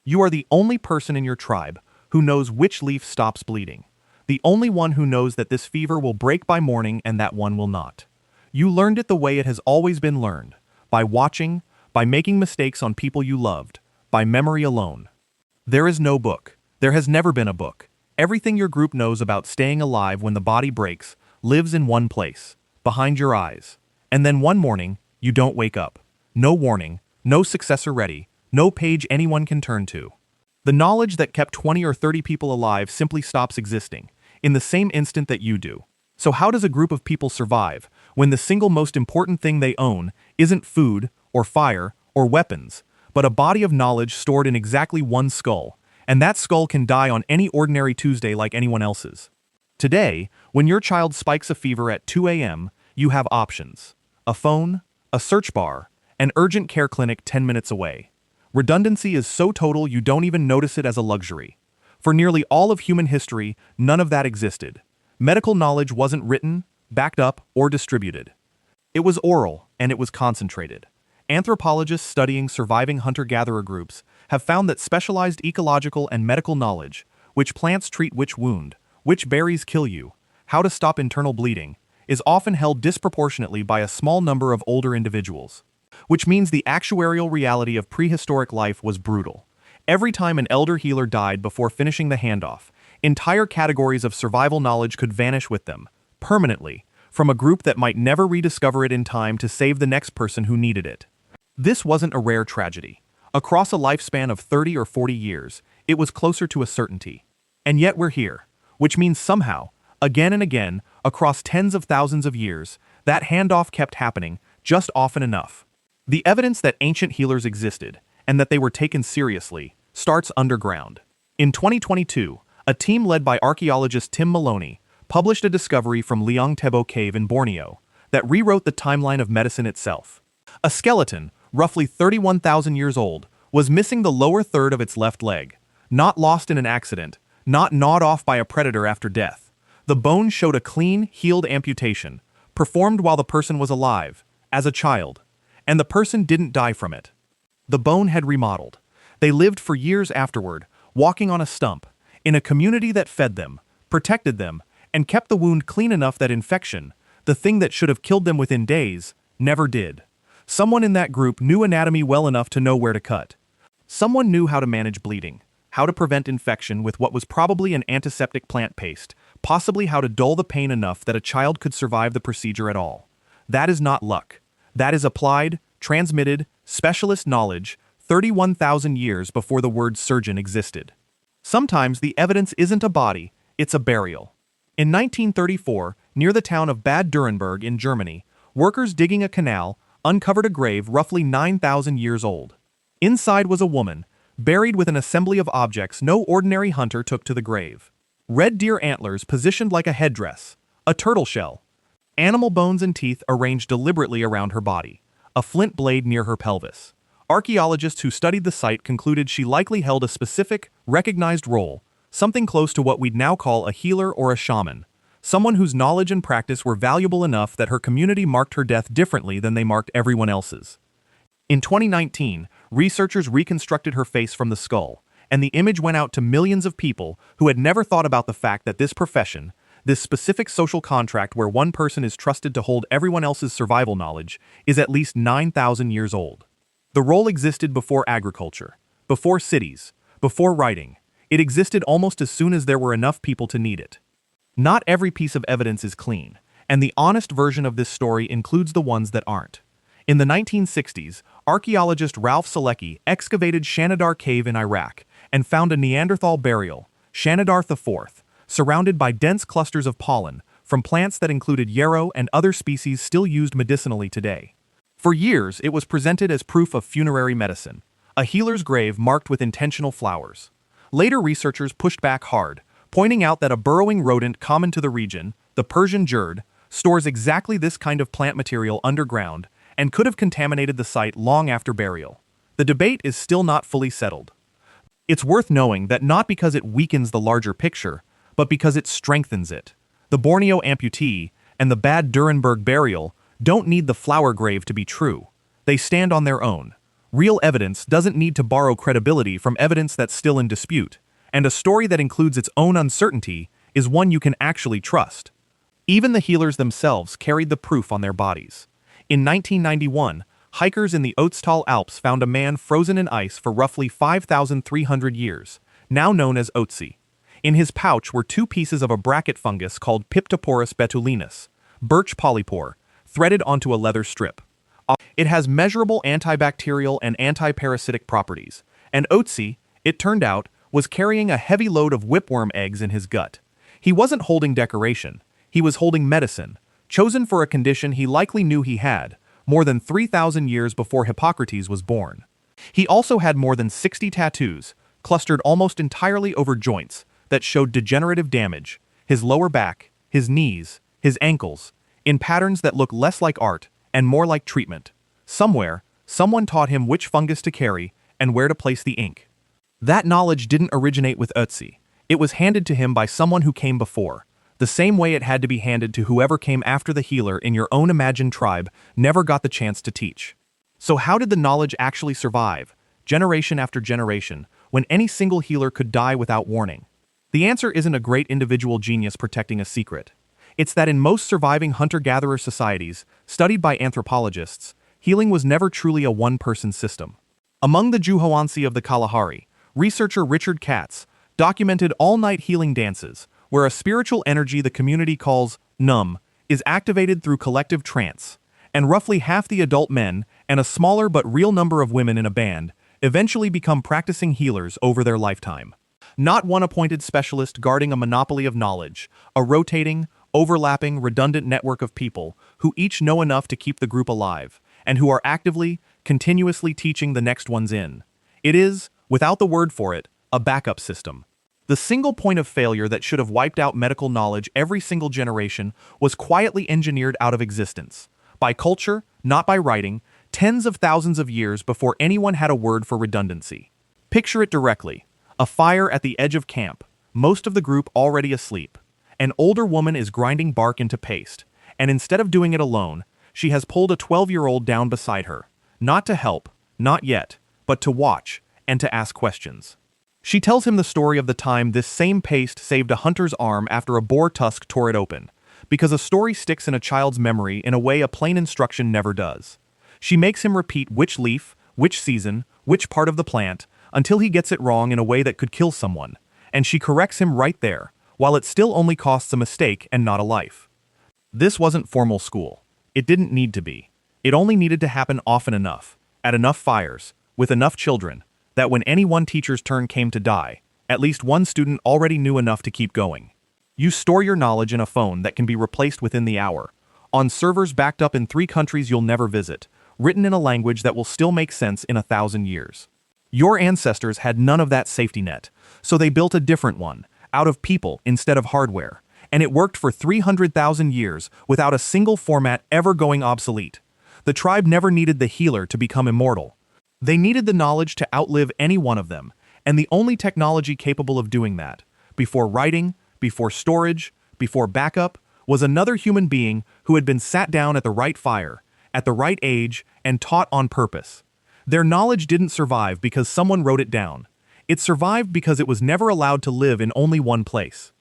You are the only person in your tribe who knows which leaf stops bleeding. The only one who knows that this fever will break by morning and that one will not. You learned it the way it has always been learned, by watching, by making mistakes on people you loved, by memory alone. There is no book. There has never been a book. Everything your group knows about staying alive when the body breaks lives in one place, behind your eyes. And then one morning, you don't wake up. No warning, no successor ready, no page anyone can turn to. The knowledge that kept 20 or 30 people alive simply stops existing, in the same instant that you do. So how does a group of people survive when the single most important thing they own isn't food, or fire, or weapons, but a body of knowledge stored in exactly one skull, and that skull can die on any ordinary Tuesday like anyone else's? Today, when your child spikes a fever at 2 a.m., you have options. A phone, a search bar, an urgent care clinic 10 minutes away. Redundancy is so total you don't even notice it as a luxury. For nearly all of human history, none of that existed. Medical knowledge wasn't written, backed up, or distributed. It was oral, and it was concentrated. Anthropologists studying surviving hunter-gatherer groups have found that specialized ecological and medical knowledge, which plants treat which wound, which berries kill you, how to stop internal bleeding, is often held disproportionately by a small number of older individuals. Which means the actuarial reality of prehistoric life was brutal. Every time an elder healer died before finishing the handoff, entire categories of survival knowledge could vanish with them, permanently, from a group that might never rediscover it in time to save the next person who needed it. This wasn't a rare tragedy. Across a lifespan of 30 or 40 years, it was closer to a certainty. And yet we're here, which means somehow, again and again, across tens of thousands of years, that handoff kept happening just often enough. The evidence that ancient healers existed, and that they were taken seriously, starts underground. In 2022, a team led by archaeologist Tim Maloney published a discovery from Liang Tebo Cave in Borneo that rewrote the timeline of medicine itself. A skeleton, roughly 31,000 years old, was missing the lower third of its left leg, not lost in an accident, not gnawed off by a predator after death. The bone showed a clean, healed amputation, performed while the person was alive, as a child. And the person didn't die from it. The bone had remodeled. They lived for years afterward, walking on a stump, in a community that fed them, protected them, and kept the wound clean enough that infection, the thing that should have killed them within days, never did. Someone in that group knew anatomy well enough to know where to cut. Someone knew how to manage bleeding, how to prevent infection with what was probably an antiseptic plant paste, possibly how to dull the pain enough that a child could survive the procedure at all. That is not luck. That is applied, transmitted, specialist knowledge 31,000 years before the word surgeon existed. Sometimes the evidence isn't a body, it's a burial. In 1934, near the town of Bad Dürrenberg in Germany, workers digging a canal uncovered a grave roughly 9,000 years old. Inside was a woman, buried with an assembly of objects no ordinary hunter took to the grave. Red deer antlers positioned like a headdress, a turtle shell, animal bones and teeth arranged deliberately around her body, a flint blade near her pelvis. Archaeologists who studied the site concluded she likely held a specific, recognized role, something close to what we'd now call a healer or a shaman, someone whose knowledge and practice were valuable enough that her community marked her death differently than they marked everyone else's. In 2019, researchers reconstructed her face from the skull, and the image went out to millions of people who had never thought about the fact that this profession, this specific social contract where one person is trusted to hold everyone else's survival knowledge, is at least 9,000 years old. The role existed before agriculture, before cities, before writing. It existed almost as soon as there were enough people to need it. Not every piece of evidence is clean, and the honest version of this story includes the ones that aren't. In the 1960s, archaeologist Ralph Selecki excavated Shanidar Cave in Iraq and found a Neanderthal burial, Shanidar IV, surrounded by dense clusters of pollen from plants that included yarrow and other species still used medicinally today. For years, it was presented as proof of funerary medicine, a healer's grave marked with intentional flowers. Later researchers pushed back hard, pointing out that a burrowing rodent common to the region, the Persian jerd, stores exactly this kind of plant material underground and could have contaminated the site long after burial. The debate is still not fully settled. It's worth knowing that not because it weakens the larger picture, but because it strengthens it. The Borneo amputee and the Bad Dürrenberg burial don't need the flower grave to be true. They stand on their own, Real evidence doesn't need to borrow credibility from evidence that's still in dispute, and a story that includes its own uncertainty is one you can actually trust. Even the healers themselves carried the proof on their bodies. In 1991, hikers in the Ötztal Alps found a man frozen in ice for roughly 5,300 years, now known as Ötzi. In his pouch were 2 pieces of a bracket fungus called Piptoporus betulinus, birch polypore, threaded onto a leather strip. It has measurable antibacterial and antiparasitic properties, and Ötzi, it turned out, was carrying a heavy load of whipworm eggs in his gut. He wasn't holding decoration, he was holding medicine, chosen for a condition he likely knew he had, more than 3,000 years before Hippocrates was born. He also had more than 60 tattoos, clustered almost entirely over joints, that showed degenerative damage, his lower back, his knees, his ankles, in patterns that look less like art and more like treatment. Somewhere, someone taught him which fungus to carry and where to place the ink. That knowledge didn't originate with Ötzi. It was handed to him by someone who came before, the same way it had to be handed to whoever came after the healer in your own imagined tribe never got the chance to teach. So how did the knowledge actually survive, generation after generation, when any single healer could die without warning? The answer isn't a great individual genius protecting a secret. It's that in most surviving hunter-gatherer societies, studied by anthropologists, healing was never truly a one-person system. Among the Juhoansi of the Kalahari, researcher Richard Katz documented all-night healing dances, where a spiritual energy the community calls num is activated through collective trance, and roughly half the adult men and a smaller but real number of women in a band eventually become practicing healers over their lifetime. Not one appointed specialist guarding a monopoly of knowledge, a rotating, overlapping, redundant network of people who each know enough to keep the group alive, and who are actively, continuously teaching the next ones in. It is, without the word for it, a backup system. The single point of failure that should have wiped out medical knowledge every single generation was quietly engineered out of existence. By culture, not by writing, tens of thousands of years before anyone had a word for redundancy. Picture it directly. A fire at the edge of camp, most of the group already asleep. An older woman is grinding bark into paste, and instead of doing it alone, she has pulled a 12-year-old down beside her. Not to help, not yet, but to watch, and to ask questions. She tells him the story of the time this same paste saved a hunter's arm after a boar tusk tore it open, because a story sticks in a child's memory in a way a plain instruction never does. She makes him repeat which leaf, which season, which part of the plant, until he gets it wrong in a way that could kill someone, and she corrects him right there, while it still only costs a mistake and not a life. This wasn't formal school. It didn't need to be. It only needed to happen often enough, at enough fires, with enough children, that when any one teacher's turn came to die, at least one student already knew enough to keep going. You store your knowledge in a phone that can be replaced within the hour, on servers backed up in 3 countries you'll never visit, written in a language that will still make sense in 1,000 years. Your ancestors had none of that safety net, so they built a different one, out of people instead of hardware, and it worked for 300,000 years without a single format ever going obsolete. The tribe never needed the healer to become immortal. They needed the knowledge to outlive any one of them, and the only technology capable of doing that, before writing, before storage, before backup, was another human being who had been sat down at the right fire, at the right age, and taught on purpose. Their knowledge didn't survive because someone wrote it down. It survived because it was never allowed to live in only one place.